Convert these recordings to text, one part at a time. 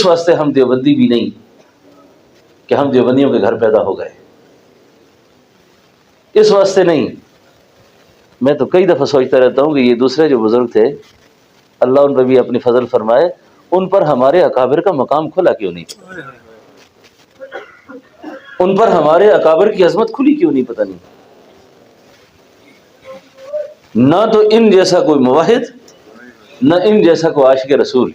اس واسطے ہم دیوبندی بھی نہیں کہ ہم دیوبندیوں کے گھر پیدا ہو گئے، اس واسطے نہیں۔ میں تو کئی دفعہ سوچتا رہتا ہوں کہ یہ دوسرے جو بزرگ تھے، اللہ ان پہ بھی اپنی فضل فرمائے، ان پر ہمارے اکابر کا مقام کھلا کیوں نہیں؟ ان پر ہمارے اکابر کی عظمت کھلی کیوں نہیں؟ پتہ نہیں۔ نہ تو ان جیسا کوئی موحد، نہ ان جیسا کوئی عاشق رسول،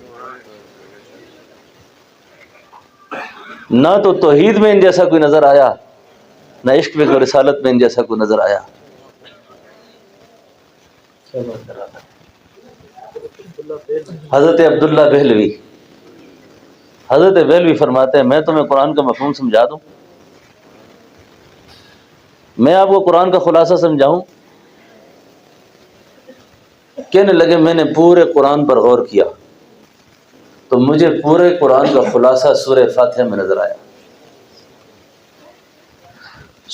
نہ تو توحید میں ان جیسا کوئی نظر آیا، نہ عشق میں رسالت میں ان جیسا کوئی نظر آیا۔ حضرت عبداللہ بہلوی، حضرت بہلوی فرماتے ہیں میں تمہیں قرآن کا مفہوم سمجھا دوں، میں آپ کو قرآن کا خلاصہ سمجھاؤں؟ کہنے لگے میں نے پورے قرآن پر غور کیا تو مجھے پورے قرآن کا خلاصہ سورہ فاتحہ میں نظر آیا۔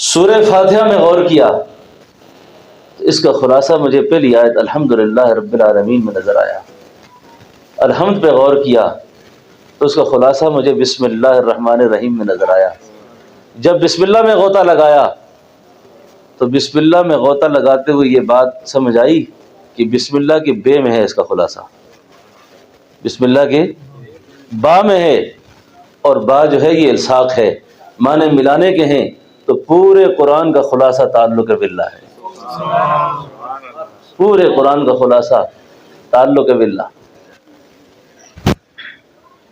سورہ فاتحہ میں غور کیا تو اس کا خلاصہ مجھے پہلی آیت الحمدللہ رب العالمین میں نظر آیا۔ الحمد پہ غور کیا تو اس کا خلاصہ مجھے بسم اللہ الرحمن الرحیم میں نظر آیا۔ جب بسم اللہ میں غوطہ لگایا تو بسم اللہ میں غوطہ لگاتے ہوئے یہ بات سمجھ آئی کہ بسم اللہ کے بے میں ہے اس کا خلاصہ، بسم اللہ کے با میں ہے، اور با جو ہے یہ الساق ہے، معنی ملانے کے ہیں، تو پورے قرآن کا خلاصہ تعلق باللہ ہے، پورے قرآن کا خلاصہ تعلق باللہ۔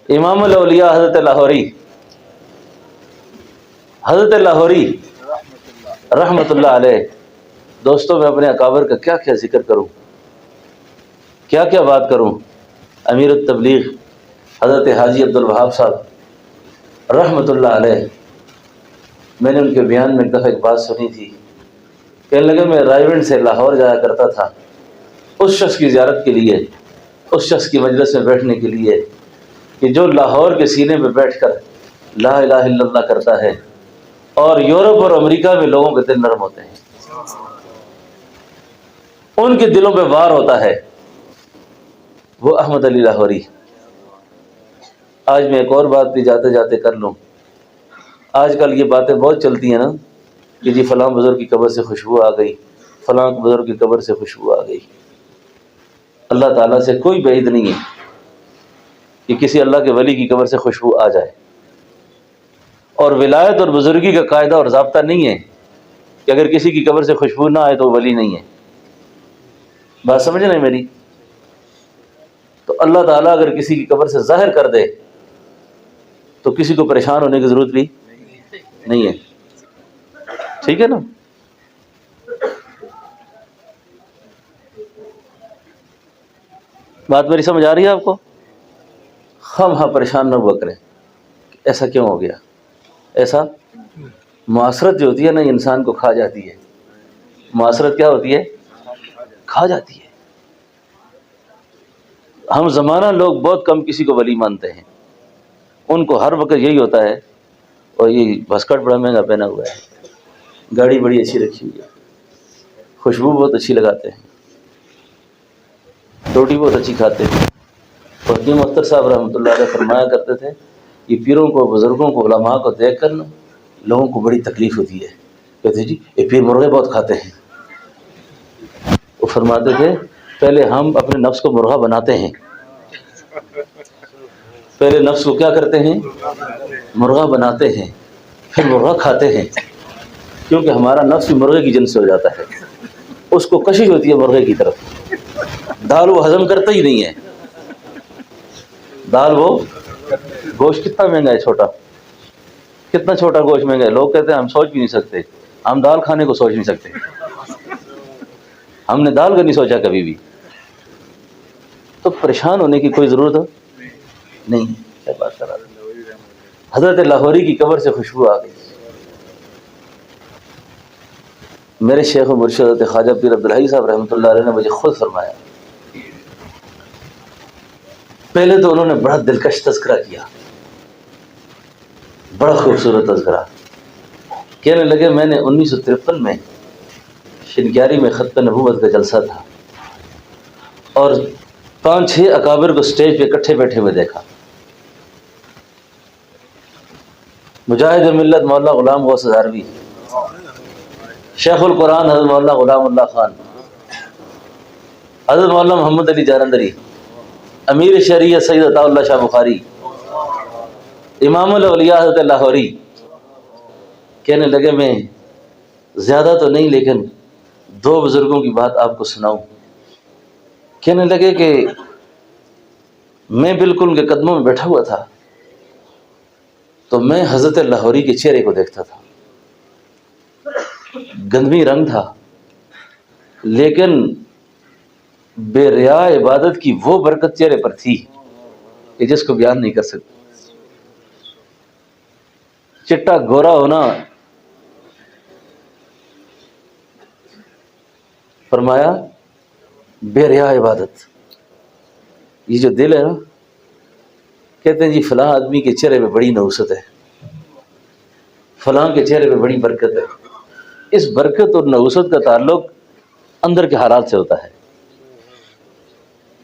امام الاولیاء حضرت لاہوری، حضرت لاہوری رحمۃ اللہ علیہ، دوستوں میں اپنے اکابر کا کیا کیا ذکر کروں، کیا کیا بات کروں۔ امیر التبلیغ حضرت حاجی عبدالوہاب صاحب رحمۃ اللہ علیہ، میں نے ان کے بیان میں ایک دفعہ ایک بات سنی تھی، کہنے لگے میں رائے گنج سے لاہور جایا کرتا تھا اس شخص کی زیارت کے لیے، اس شخص کی مجلس میں بیٹھنے کے لیے کہ جو لاہور کے سینے پہ بیٹھ کر لا الہ الا اللہ کرتا ہے، اور یورپ اور امریکہ میں لوگوں کے دل نرم ہوتے ہیں، ان کے دلوں پہ وار ہوتا ہے، وہ احمد علی لاہوری۔ آج میں ایک اور بات بھی جاتے جاتے کر لوں، آج کل یہ باتیں بہت چلتی ہیں نا کہ جی فلاں بزرگ کی قبر سے خوشبو آ گئی، فلاں بزرگ کی قبر سے خوشبو آ گئی۔ اللہ تعالیٰ سے کوئی بعید نہیں ہے کہ کسی اللہ کے ولی کی قبر سے خوشبو آ جائے، اور ولایت اور بزرگی کا قاعدہ اور ضابطہ نہیں ہے کہ اگر کسی کی قبر سے خوشبو نہ آئے تو وہ ولی نہیں ہے۔ بات سمجھ رہے ہیں میری؟ تو اللہ تعالیٰ اگر کسی کی قبر سے ظاہر کر دے تو کسی کو پریشان ہونے کی ضرورت بھی نہیں ہے، ٹھیک ہے نا؟ بات میری سمجھ آ رہی ہے آپ کو؟ ہم پریشان نہ ہوا کریں ایسا کیوں ہو گیا، ایسا معاشرت جو ہوتی ہے نا انسان کو کھا جاتی ہے، معاشرت کیا ہوتی ہے؟ کھا جاتی ہے۔ ہم زمانہ لوگ بہت کم کسی کو ولی مانتے ہیں، ان کو ہر وقت یہی ہوتا ہے، اور یہ بسکٹ بڑا مہنگا پہنا ہوا ہے، گاڑی بڑی اچھی رکھی ہوئی ہے، خوشبو بہت اچھی لگاتے ہیں، روٹی بہت اچھی کھاتے ہیں۔ اور حکیم اختر صاحب رحمۃ اللہ علیہ فرمایا کرتے تھے یہ پیروں کو، بزرگوں کو، علماء کو دیکھ کر نا لوگوں کو بڑی تکلیف ہوتی ہے، کہتے جی یہ پیر مرغے بہت کھاتے ہیں۔ وہ فرماتے تھے پہلے ہم اپنے نفس کو مرغا بناتے ہیں، پہلے نفس کو کیا کرتے ہیں؟ مرغا بناتے ہیں، پھر مرغا کھاتے ہیں، کیونکہ ہمارا نفس بھی مرغے کی جنس سے ہو جاتا ہے، اس کو کشش ہوتی ہے مرغے کی طرف، دال وہ ہضم کرتا ہی نہیں ہے۔ دال وہ گوشت کتنا مہنگا ہے، چھوٹا، کتنا چھوٹا گوشت مہنگا ہے، لوگ کہتے ہیں ہم سوچ بھی نہیں سکتے، ہم دال کھانے کو سوچ نہیں سکتے، ہم نے دال کا نہیں سوچا کبھی بھی۔ تو پریشان ہونے کی کوئی ضرورت نہیں، کیا بات کر رہا تھا؟ حضرت لاہوری کی قبر سے خوشبو آ گئی۔ میرے شیخ و مرشد حضرت خواجہ پیر عبدالحی صاحب رحمۃ اللہ علیہ نے مجھے خود فرمایا، پہلے تو انہوں نے بڑا دلکش تذکرہ کیا، بڑا خوبصورت تذکرہ، کہنے لگے میں نے 1953 میں شنکیاری میں ختم نبوت کا جلسہ تھا، اور 5-6 اکابر کو سٹیج پہ اکٹھے بیٹھے ہوئے دیکھا، مجاہد ملت مولانا غلام غوث ہزاروی، شیخ القرآن حضرت مولانا غلام اللہ خان، حضرت مولانا محمد علی جالندھری، امیر شریعت سید عطا اللہ شاہ بخاری، امام الاولیاء حضرت لاہوری کہنے لگے میں زیادہ تو نہیں لیکن دو بزرگوں کی بات آپ کو سناؤں۔ کہنے لگے کہ میں بالکل ان کے قدموں میں بیٹھا ہوا تھا تو میں حضرت لاہوری کے چہرے کو دیکھتا تھا، گندمی رنگ تھا لیکن بے ریا عبادت کی وہ برکت چہرے پر تھی کہ جس کو بیان نہیں کر سکتے۔ چٹا گورا ہونا، فرمایا بے ریا عبادت، یہ جو دل ہے نا، کہتے ہیں جی فلاں آدمی کے چہرے پہ بڑی نحوست ہے، فلاں کے چہرے پہ بڑی برکت ہے۔ اس برکت اور نحوست کا تعلق اندر کے حالات سے ہوتا ہے۔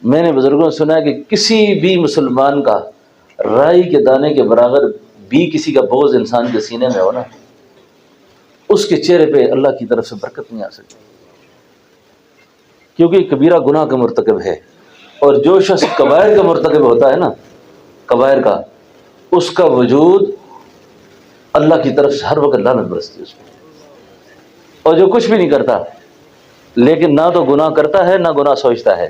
میں نے بزرگوں سے سنا ہے کہ کسی بھی مسلمان کا رائی کے دانے کے برابر بھی کسی کا بغض انسان کے سینے میں ہو نا، اس کے چہرے پہ اللہ کی طرف سے برکت نہیں آ سکتی، کیونکہ کبیرہ گناہ کا مرتکب ہے، اور جو شخص کبائر کا مرتکب ہوتا ہے نا، کبائر کا، اس کا وجود اللہ کی طرف سے ہر وقت لعنت برستی ہے اس پہ۔ اور جو کچھ بھی نہیں کرتا لیکن نہ تو گناہ کرتا ہے نہ گناہ سوچتا ہے،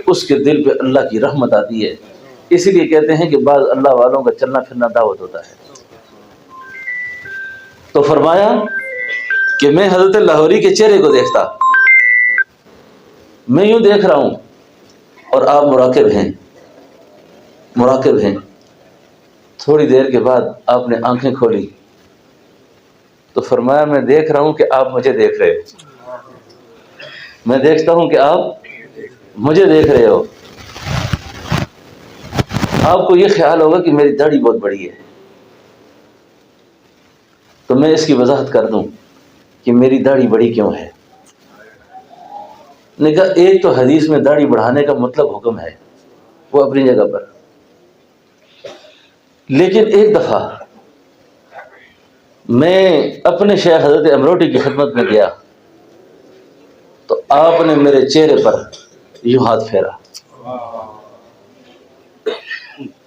اس کے دل پہ اللہ کی رحمت آتی ہے۔ اسی لیے کہتے ہیں کہ بعض اللہ والوں کا چلنا پھرنا دعوت ہوتا ہے۔ تو فرمایا کہ میں حضرت لاہوری کے چہرے کو دیکھتا، میں یوں دیکھ رہا ہوں اور آپ مراقب ہیں۔ تھوڑی دیر کے بعد آپ نے آنکھیں کھولی تو فرمایا میں دیکھ رہا ہوں کہ آپ مجھے دیکھ رہے ہو، میں دیکھتا ہوں کہ آپ مجھے دیکھ رہے ہو۔ آپ کو یہ خیال ہوگا کہ میری داڑھی بہت بڑی ہے، تو میں اس کی وضاحت کر دوں کہ میری داڑھی بڑی کیوں ہے۔ نے کہا ایک تو حدیث میں داڑھی بڑھانے کا مطلب حکم ہے، وہ اپنی جگہ پر، لیکن ایک دفعہ میں اپنے شیخ حضرت امروٹی کی خدمت میں گیا تو آپ نے میرے چہرے پر یوں ہاتھ پھیرا،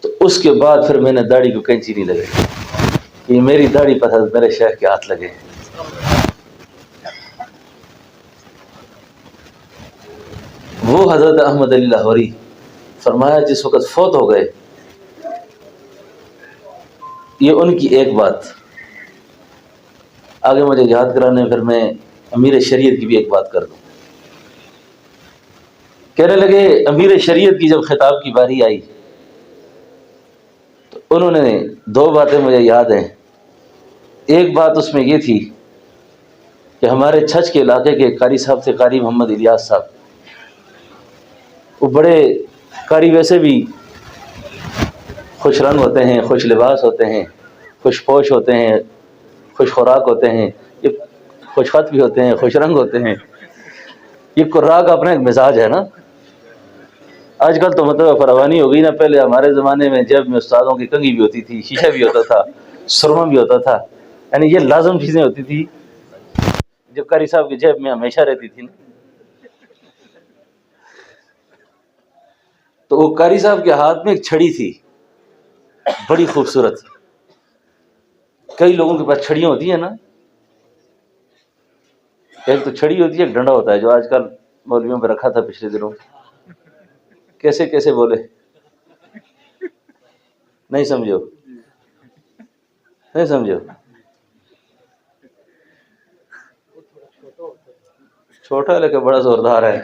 تو اس کے بعد پھر میں نے داڑھی کو کینچی نہیں لگائی کہ میری داڑھی پر حضرت میرے شیخ کے ہاتھ لگے۔ وہ حضرت احمد علی لاہوری فرمایا جس وقت فوت ہو گئے، یہ ان کی ایک بات آگے مجھے یاد کرانے، پھر میں امیر شریعت کی بھی ایک بات کر دوں۔ کہنے لگے امیر شریعت کی جب خطاب کی باری آئی تو انہوں نے دو باتیں مجھے یاد ہیں۔ ایک بات اس میں یہ تھی کہ ہمارے چھچ کے علاقے کے قاری صاحب تھے، قاری محمد الیاس صاحب، وہ بڑے قاری ویسے بھی خوش رنگ ہوتے ہیں، خوش لباس ہوتے ہیں، خوش پوش ہوتے ہیں، خوش خوراک ہوتے ہیں، یہ خوش خط بھی ہوتے ہیں، خوش رنگ ہوتے ہیں۔ یہ قراء کا اپنا ایک مزاج ہے نا۔ آج کل تو مطلب فراوانی ہو گئی نا، پہلے ہمارے زمانے میں جیب میں استادوں کی کنگھی بھی ہوتی تھی، شیشہ بھی ہوتا تھا، سرما بھی ہوتا تھا، یعنی یہ لازم چیزیں ہوتی تھی جو قاری صاحب کی جیب میں ہمیشہ رہتی تھی نا۔ تو وہ قاری صاحب کے ہاتھ میں ایک چھڑی تھی بڑی خوبصورت۔ کئی لوگوں کے پاس چھڑیاں ہوتی ہیں نا، ایک تو چھڑی ہوتی ہے، ایک ڈنڈا ہوتا ہے، جو آج کل مولویوں پہ رکھا تھا پچھلے دنوں۔ کیسے کیسے بولے؟ نہیں سمجھو؟ چھوٹا لیکن بڑا زوردار ہے۔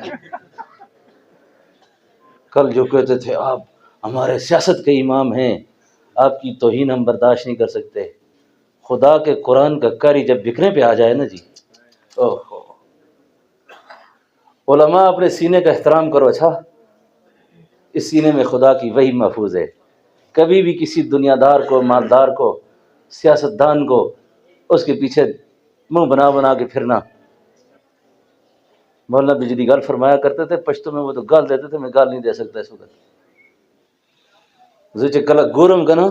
کل جو کہتے تھے آپ ہمارے سیاست کے امام ہیں، آپ کی توہین ہم برداشت نہیں کر سکتے، خدا کے قرآن کا قاری جب بکنے پہ آ جائے نا جی، اوہو، علماء اپنے سینے کا احترام کرو۔ اچھا، اس سینے میں خدا کی وحی محفوظ ہے، کبھی بھی کسی دنیا دار کو، مالدار کو، سیاستدان کو اس کے پیچھے منہ بنا بنا کے پھرنا۔ مولانا بجلی گال فرمایا کرتے تھے پشتو میں، وہ تو گال دیتے تھے، میں گال نہیں دے سکتا اس وقت۔ زچ کلا گورم کنا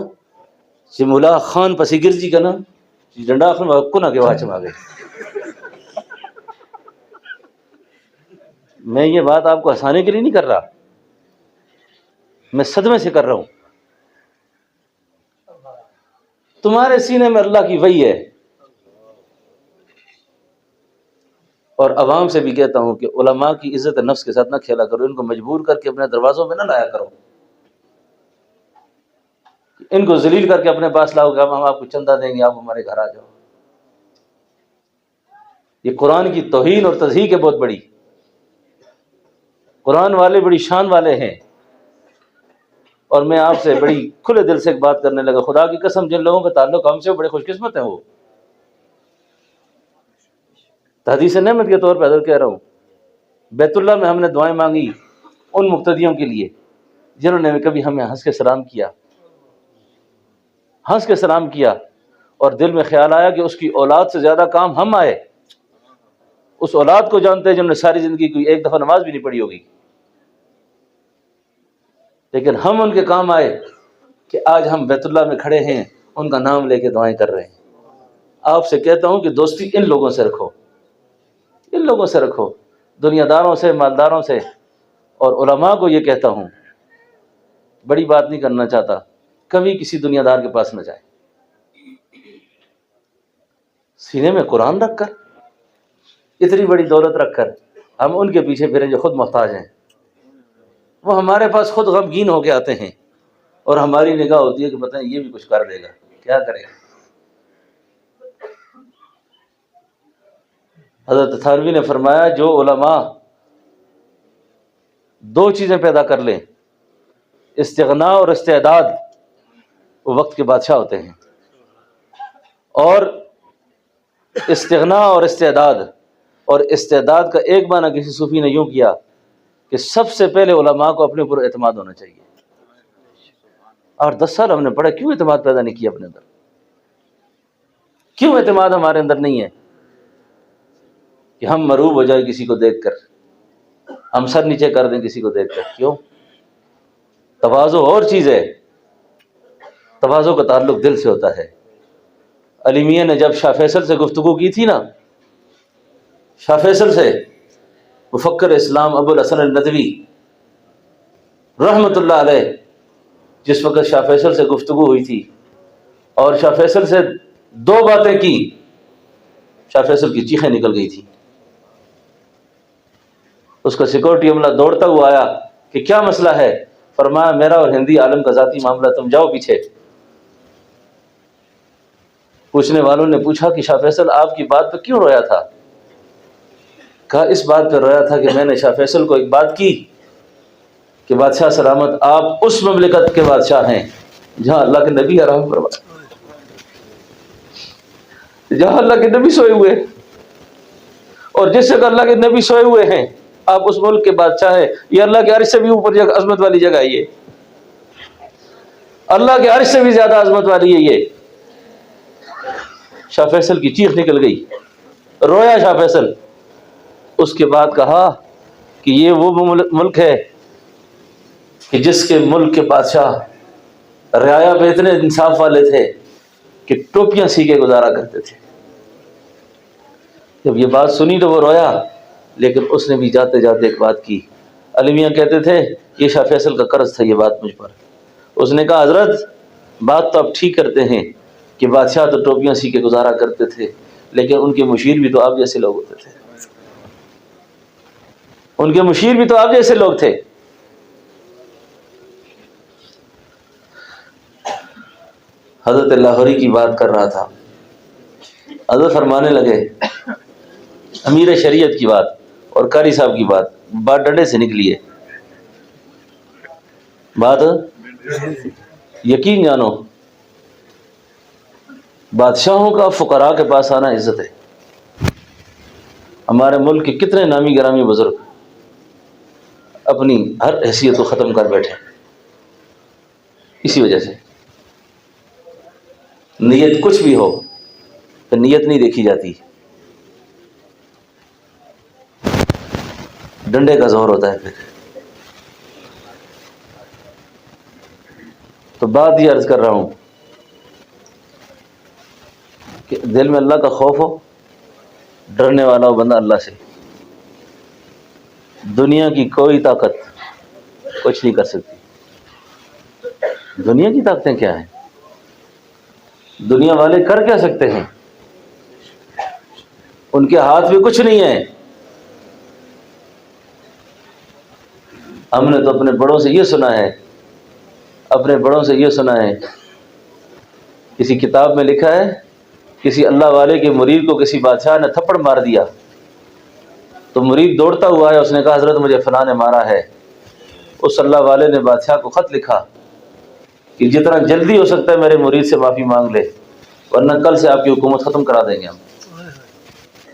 ملا خان پسی گرجی کا نا ڈنڈا خان کنا کے واچ میں آ گئے. میں یہ بات آپ کو ہنسانے کے لیے نہیں کر رہا، میں صدمے سے کر رہا ہوں. تمہارے سینے میں اللہ کی وحی ہے. اور عوام سے بھی کہتا ہوں کہ علماء کی عزت نفس کے ساتھ نہ کھیلا کرو، ان کو مجبور کر کے اپنے دروازوں میں نہ لایا کرو، ان کو ذلیل کر کے اپنے پاس لاؤ کہ ہم آپ کو چندہ دیں گے، آپ ہمارے گھر آ جاؤ. یہ قرآن کی توہین اور تضحیق ہے بہت بڑی. قرآن والے بڑی شان والے ہیں. اور میں آپ سے بڑی کھلے دل سے ایک بات کرنے لگا، خدا کی قسم جن لوگوں کا تعلق ہم سے بڑے خوش قسمت ہیں. وہ حدیث نعمت کے طور پہ حضرت کہہ رہا ہوں، بیت اللہ میں ہم نے دعائیں مانگی ان مقتدیوں کے لیے جنہوں نے کبھی ہمیں ہنس کے سلام کیا، ہنس کے سلام کیا، اور دل میں خیال آیا کہ اس کی اولاد سے زیادہ کام ہم آئے. اس اولاد کو جانتے ہیں جنہوں نے ساری زندگی کوئی ایک دفعہ نماز بھی نہیں پڑھی ہوگی، لیکن ہم ان کے کام آئے کہ آج ہم بیت اللہ میں کھڑے ہیں، ان کا نام لے کے دعائیں کر رہے ہیں. آپ سے کہتا ہوں کہ دوستی ان لوگوں سے رکھو، ان لوگوں سے رکھو، دنیا داروں سے، مالداروں سے. اور علماء کو یہ کہتا ہوں، بڑی بات نہیں کرنا چاہتا، کبھی کسی دنیا دار کے پاس نہ جائیں. سینے میں قرآن رکھ کر، اتنی بڑی دولت رکھ کر ہم ان کے پیچھے پھریں جو خود محتاج ہیں. وہ ہمارے پاس خود غمگین ہو کے آتے ہیں، اور ہماری نگاہ ہوتی ہے کہ پتہ نہیں یہ بھی کچھ کر لے گا، کیا کرے گا. حضرت تھانوی نے فرمایا جو علماء دو چیزیں پیدا کر لیں، استغنا اور استعداد، وہ وقت کے بادشاہ ہوتے ہیں. اور استغنا اور استعداد، اور استعداد کا ایک معنی کسی صوفی نے یوں کیا کہ سب سے پہلے علماء کو اپنے اوپر اعتماد ہونا چاہیے. اور 10 سال ہم نے پڑھا، کیوں اعتماد پیدا نہیں کیا اپنے اندر؟ کیوں اعتماد ہمارے اندر نہیں ہے کہ ہم مروب ہو جائے کسی کو دیکھ کر، ہم سر نیچے کر دیں کسی کو دیکھ کر؟ کیوں؟ تواضع اور چیز ہے، تواضع کا تعلق دل سے ہوتا ہے. علی میاں نے جب شاہ فیصل سے گفتگو کی تھی نا، شاہ فیصل سے، مفکر اسلام ابو الحسن الندوی رحمۃ اللہ علیہ، جس وقت شاہ فیصل سے گفتگو ہوئی تھی اور شاہ فیصل سے 2 باتیں کی، شاہ فیصل کی چیخیں نکل گئی تھی. اس کا سیکورٹی عملہ دوڑتا ہوا آیا کہ کیا مسئلہ ہے؟ فرمایا میرا اور ہندی عالم کا ذاتی معاملہ، تم جاؤ پیچھے. پوچھنے والوں نے پوچھا کہ شاہ فیصل آپ کی بات پہ کیوں رویا تھا؟ کہا اس بات پہ رویا تھا کہ میں نے شاہ فیصل کو ایک بات کی کہ بادشاہ سلامت آپ اس مملکت کے بادشاہ ہیں جہاں اللہ کے نبی آرام فرمائے، جہاں اللہ کے نبی سوئے ہوئے، اور جس جگہ اللہ کے نبی سوئے ہوئے ہیں آپ اس ملک کے بادشاہ ہیں. یہ اللہ کے عرش سے بھی اوپر جگہ، عظمت والی جگہ ہے، یہ اللہ کے عرش سے بھی زیادہ عظمت والی ہے یہ. شاہ فیصل کی چیخ نکل گئی، رویا شاہ فیصل. اس کے بعد کہا کہ یہ وہ ملک ہے کہ جس کے ملک کے بادشاہ رعایا پہ اتنے انصاف والے تھے کہ ٹوپیاں سی کے گزارا کرتے تھے. جب یہ بات سنی تو وہ رویا، لیکن اس نے بھی جاتے جاتے ایک بات کی. علی میاں کہتے تھے یہ شاہ فیصل کا قرض تھا یہ بات مجھ پر. اس نے کہا حضرت بات تو آپ ٹھیک کرتے ہیں کہ بادشاہ تو ٹوپیاں سی کے گزارا کرتے تھے، لیکن ان کے مشیر بھی تو آپ جیسے لوگ ہوتے تھے، ان کے مشیر بھی تو آپ جیسے لوگ تھے. حضرت لاہوری کی بات کر رہا تھا، حضرت فرمانے لگے امیر شریعت کی بات اور قاری صاحب کی بات ڈنڈے سے نکلی ہے. بات یقین جانو، بادشاہوں کا فقراء کے پاس آنا عزت ہے. ہمارے ملک کے کتنے نامی گرامی بزرگ اپنی ہر حیثیت کو ختم کر بیٹھے اسی وجہ سے. نیت کچھ بھی ہو تو نیت نہیں دیکھی جاتی، ڈنڈے کا زور ہوتا ہے. پھر تو بات یہ عرض کر رہا ہوں کہ دل میں اللہ کا خوف ہو، ڈرنے والا ہو بندہ اللہ سے، دنیا کی کوئی طاقت کچھ نہیں کر سکتی۔ دنیا کی طاقتیں کیا ہیں؟ دنیا والے کر کیا سکتے ہیں؟ ان کے ہاتھ میں کچھ نہیں ہے۔ ہم نے تو اپنے بڑوں سے یہ سنا ہے، کسی کتاب میں لکھا ہے کسی اللہ والے کے مرید کو کسی بادشاہ نے تھپڑ مار دیا تو مرید دوڑتا ہوا ہے، اس نے کہا حضرت مجھے فلاں نے مارا ہے۔ اس اللہ والے نے بادشاہ کو خط لکھا کہ جتنا جلدی ہو سکتا ہے میرے مرید سے معافی مانگ لے، ورنہ کل سے آپ کی حکومت ختم کرا دیں گے ہم۔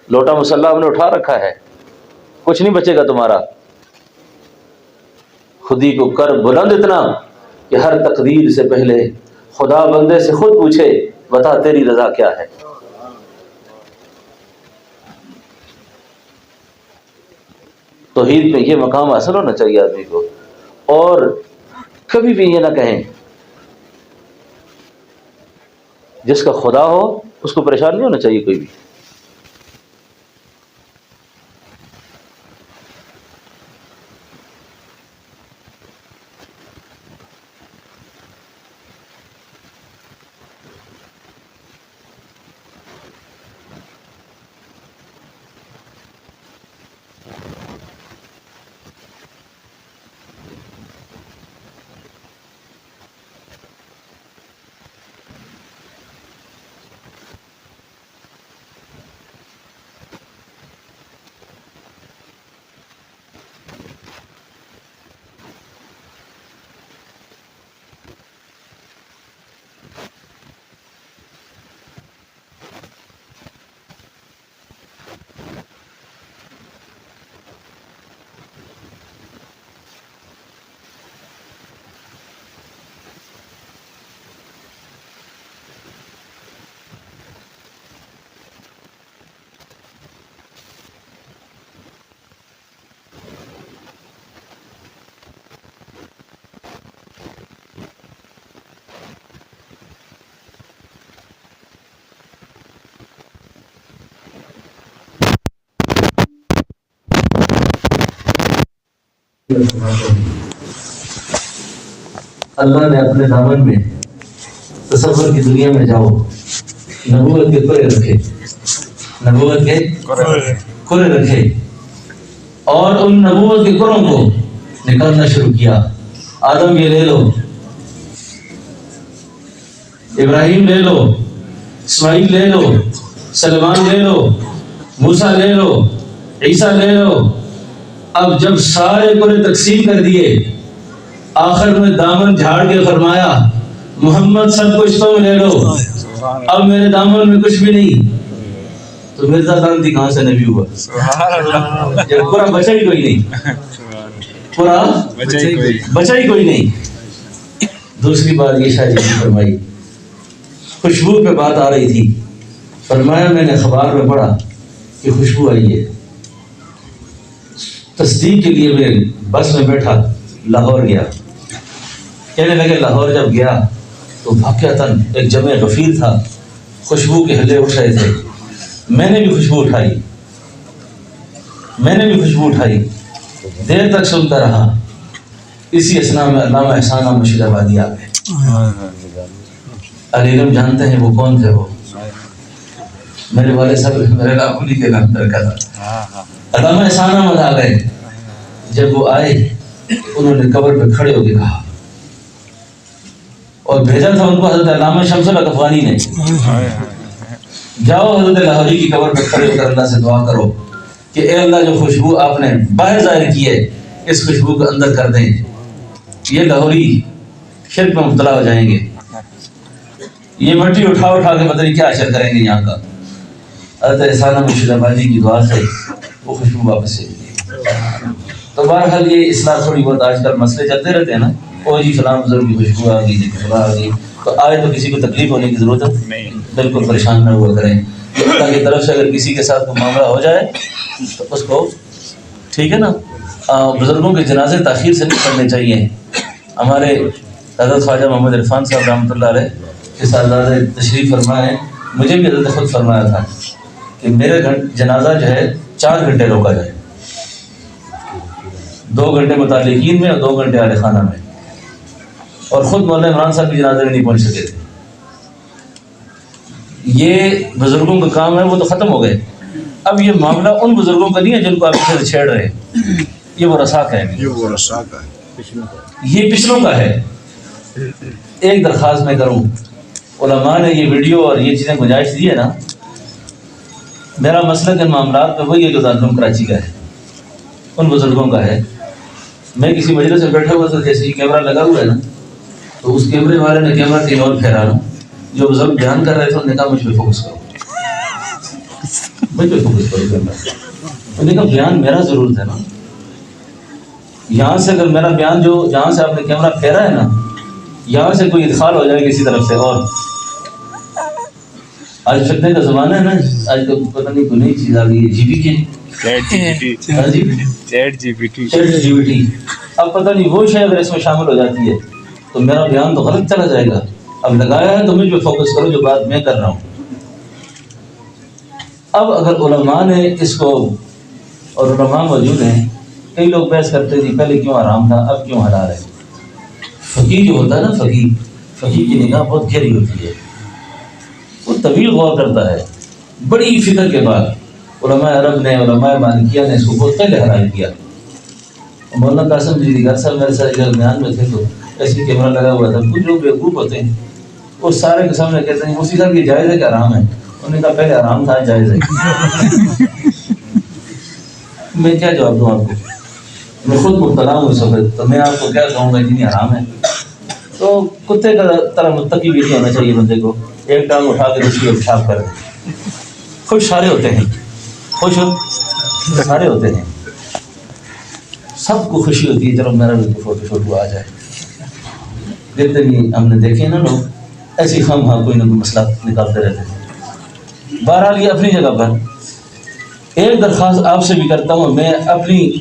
لوٹا مسلح ہم نے اٹھا رکھا ہے، کچھ نہیں بچے گا تمہارا۔ خودی کو کر بلند اتنا کہ ہر تقدیر سے پہلے خدا بندے سے خود پوچھے بتا تیری رضا کیا ہے۔ توحید میں یہ مقام حاصل ہونا چاہیے آدمی کو، اور کبھی بھی یہ نہ کہیں جس کا خدا ہو اس کو پریشان نہیں ہونا چاہیے کوئی بھی۔ اللہ نے اپنے دامن میں تصور کی دنیا میں جاؤ، نبوت کے کرے رکھے، نبوت کے کرے رکھے، اور ان نبوت کے کروں کو نکالنا شروع کیا۔ آدم یہ لے لو، ابراہیم لے لو، اسماعیل لے لو، سلیمان لے لو، موسیٰ لے لو، عیسیٰ لے لو۔ اب جب سارے کرے تقسیم کر دیے، آخر میں دامن جھاڑ کے فرمایا محمد سب کچھ تم لے لو، اب میرے دامن میں کچھ بھی نہیں۔ تو مرزا گاندھی کہاں سے نبی ہوا؟ جب پورا بچا ہی کوئی نہیں، پورا بچا ہی کوئی نہیں۔ دوسری بات یہ شاہ جی نے فرمائی، خوشبو پہ بات آ رہی تھی، فرمایا میں نے اخبار میں پڑھا کہ خوشبو آئی ہے۔ تصدیق کے لیے میں بس میں بیٹھا لاہور گیا، کہنے لگے لاہور جب گیا تو واقعتاً ایک جمع غفیر تھا، خوشبو کے ہلے اٹھ رہے تھے، میں نے بھی خوشبو اٹھائی، دیر تک سنتا رہا۔ اسی اسنا میں علامہ احسان احمد مرشد آبادی آ گئے۔ علی گڑھ جانتے ہیں وہ کون تھے؟ وہ میرے والد صاحب میرے لاکھولی کے نام پر کا تھا۔ علامہ احسان احمد آ گئے، جب وہ آئے انہوں نے قبر پہ کھڑے ہو کے کہا، اور بھیجا تھا ان کو حضرت علامہ شمس الحق افغانی نے، جاؤ حضرت لاہوری کی قبر پہ کھڑے ہو کر اللہ سے دعا کرو کہ اے اللہ جو خوشبو آپ نے باہر ظاہر کی ہے اس خوشبو کو اندر کر دیں، یہ لاہوری شرک میں مبتلا ہو جائیں گے، یہ مٹی اٹھا کے پتہ نہیں کیا اشر کریں گے یہاں کا۔ حضرت احسان احمد مرشد آبادی کی دعا سے وہ خوشبو واپس چلی گئی۔ تو بہرحال یہ اصلاح تھوڑی بہت آج کل مسئلے چلتے رہتے ہیں نا، او جی فلاں بزرگ کی خوشبو آ گئی، جی فلاں آ گئی، تو آئے تو کسی کو تکلیف ہونے کی ضرورت نہیں، بالکل پریشان نہ ہوا کریں۔ اللہ کی طرف سے اگر کسی کے ساتھ کوئی معاملہ ہو جائے تو اس کو ٹھیک ہے نا، بزرگوں کے جنازے تاخیر سے نہیں پڑھنے چاہیے۔ ہمارے حضرت خواجہ محمد عرفان صاحب رحمۃ اللہ علیہ کے ساتھ تشریف فرما ہے، مجھے بھی حضرت خود فرمایا تھا کہ میرے جنازہ جو ہے 4 گھنٹے روکا جائے، 2 گھنٹے متعلقین میں اور 2 گھنٹے اہل خانہ میں، اور خود مولانا عمران صاحب کے جنازے میں نہیں پہنچ سکے تھے۔ یہ بزرگوں کا کام ہے، وہ تو ختم ہو گئے، اب یہ معاملہ ان بزرگوں کا نہیں ہے جن کو آپ سے چھیڑ رہے ہیں، یہ وہ رساک ہے، یہ پچھلوں کا ہے۔ ایک درخواست میں کروں، علماء نے یہ ویڈیو اور یہ چیزیں گنجائش دی ہے نا، میرا مسئلہ ان معاملات میں وہی ہے جو دارالعلوم کراچی کا ہے، ان بزرگوں کا ہے۔ میں کسی مجلس میں بیٹھا ہوا تھا، جیسے یہ کیمرہ لگا ہوا ہے نا، تو اس کیمرے والے نے کیمرہ کہیں اور پھیرا نا، جو بزرگ بیان کر رہے تھے انہوں نے کہا مجھ پہ فوکس کرو، مجھ پہ فوکس کرو کیمرہ۔ انہوں نے کہا بیان میرا ضرورت ہے نا، یہاں سے اگر میرا بیان جو جہاں سے آپ نے کیمرہ پھیرا ہے نا، یہاں سے کوئی ادخال ہو جائے کسی طرف سے، اور آج فتنے کا زمانہ ہے نا، آج تو پتہ نہیں کوئی نئی چیز آ گئی ہے، G P T, chat G P T, اب پتہ نہیں وہ شے اگر اس میں شامل ہو جاتی ہے تو میرا بیان تو غلط چلا جائے گا۔ اب لگایا ہے تو مجھ پہ فوکس کرو جو بات میں کر رہا ہوں۔ اب اگر علماء نے اس کو، اور علماء موجود ہیں، کئی لوگ بحث کرتے تھے پہلے کیوں حرام تھا اب کیوں حلال ہے۔ فقیہ جو ہوتا ہے نا، فقیہ کی نگاہ بہت گہری ہوتی ہے، وہ طویل غور کرتا ہے، بڑی فکر کے بعد۔ علماء عرب نے، علماء مالکیہ نے اس کو بہت پہلے حلال کیا۔ مولانا قاسم جی گھر صاحب میرے ساتھ درمیان میں تھے تو ایسے کیمرہ لگا ہوا تھا، کچھ لوگ بیوقوف ہوتے ہیں، وہ سارے کے سامنے کہتے ہیں مفتی صاحب یہ جائز ہے کہ حرام ہے؟ انہوں نے کہا پہلے حرام تھا جائز ہے۔ میں کیا جواب دوں آپ کو، میں خود مبتلا ہوں اس وقت، تو میں آپ کو کیا کہوں گا جنہیں حرام ہے۔ تو کتے کا طرح متقی بھی نہیں ہونا چاہیے بندے کو، ایک ٹانگ اٹھا کے دوسری کو پیشاب کر دیں۔ خوش سارے ہوتے ہیں، خوش سارے ہوتے ہیں، سب کو خوشی ہوتی ہے چلو میرا بھی فوٹو شوٹو آ جائے۔ جتنے بھی ہم نے دیکھے نا لوگ ایسی خام ہاں کوئی نہ کوئی مسئلہ نکالتے رہتے ہیں۔ بہرحال یہ اپنی جگہ پر ایک درخواست آپ سے بھی کرتا ہوں، میں اپنی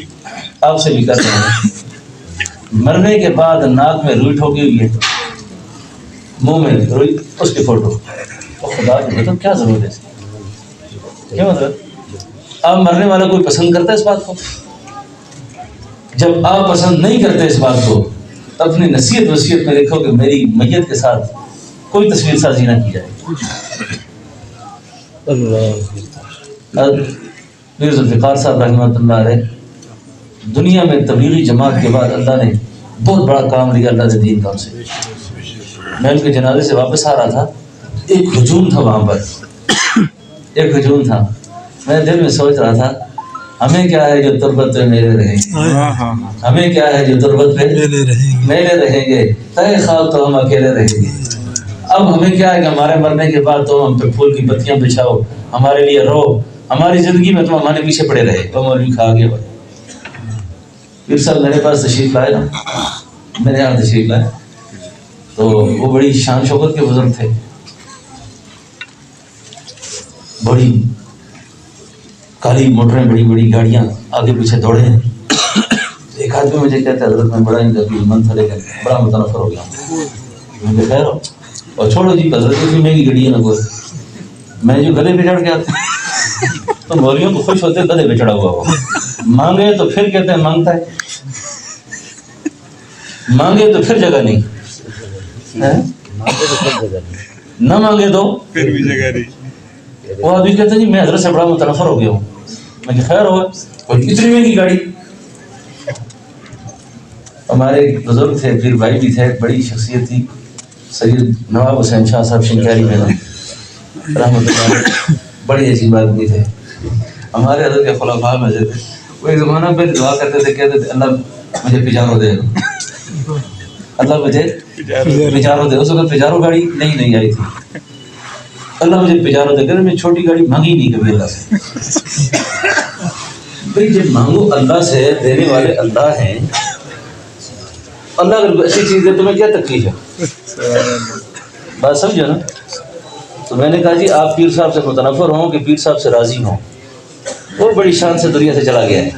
آپ سے بھی کرتا ہوں، مرنے کے بعد ناک میں روئی ٹھوکی ہوئی ہے، منہ میں روئی، اس کی فوٹو، خدا کی مطلب کیا ضرورت ہے اس کی؟ کیا مطلب آپ مرنے والا کوئی پسند کرتا ہے اس بات کو؟ جب آپ پسند نہیں کرتے اس بات کو تو اپنی نصیحت وصیت میں لکھو کہ میری میت کے ساتھ کوئی تصویر سازی نہ کی جائے۔ میر ذوالفقار صاحب رحمۃ اللہ علیہ دنیا میں تبلیغی جماعت کے بعد اللہ نے بہت بڑا کام لیا اللہ کے دین کا ان سے۔ میں ان کے جنازے سے واپس آ رہا تھا، ایک ہجوم تھا وہاں پر، ایک ہجوم تھا، میں دل میں سوچ رہا تھا ہمیں کیا ہے جو تربت پہ میلے رہیں گے، ہمیں کیا ہے جو تربت پہ میلے رہیں گے، تہ خواب تو ہم اکیلے رہیں گے۔ اب ہمیں کیا ہے کہ ہمارے مرنے کے بعد تو ہم پہ پھول کی پتیاں بچھاؤ، ہمارے لیے رو، ہماری زندگی میں تم ہمارے پیچھے پڑے رہے۔ وہ مولوی کھا گیا بھائی، پھر صاحب میرے پاس تشریف لائے نا، میرے یہاں تشریف لائے تو وہ بڑی شان شوکت کے بزرگ تھے، بڑی کالی موٹریں، بڑی بڑی گاڑیاں آگے پیچھے دوڑے ہیں۔ ایک آدمی مجھے کہتا ہے حضرت میں بڑا ان کا من تھا لیکن بڑا متنفر ہو گیا ہوں۔ میں کہ خیر ہو، اور چھوڑو جی حضرت اتنی مہنگی گاڑی ہے نا کوئی، میں جو گلے پہ چڑھ کے آتا تو مولیوں کو خوش ہوتے گلے پہ چڑھا ہوا ہو، مانگے تو پھر کہتے ہیں مانگتا ہے، مانگے تو پھر جگہ نہیں، نہ مانگے تو پھر بھی جگہ نہیں۔ وہ آدمی کہتے ہیں جی میں حضرت سے بڑا متنفر ہو گیا ہوں۔ میں کہ خیر ہوا، اتنی مہنگی گاڑی۔ ہمارے ایک بزرگ تھے، پھر بھائی بھی تھے، بڑی شخصیت تھی، سید نواب حسین شاہ صاحب شنکیری میں رحمۃ اللہ علیہ، بڑی عجیب آدمی تھے، ہمارے حضرت کے خلفاء میں سے تھے۔ وہ ایک زمانہ پہ دعا کرتے تھے، کہتے تھے اللہ مجھے پجارو دے، اللہ مجھے پجارو دے۔ اس وقت پجارو گاڑی نہیں آئی تھی، اللہ مجھے پجارو دے، کہتے میں چھوٹی گاڑی مانگی نہیں کبھی اللہ سے۔ بھئی جب مانگو اللہ سے، دینے والے اللہ ہیں، اللہ اگر ایسی چیز ہے تمہیں کیا تکلیف ہے؟ بات سمجھو نا۔ تو میں نے کہا جی آپ پیر صاحب سے متنفر ہوں کہ پیر صاحب سے راضی ہوں؟ وہ بڑی شان سے دنیا سے چلا گیا ہے۔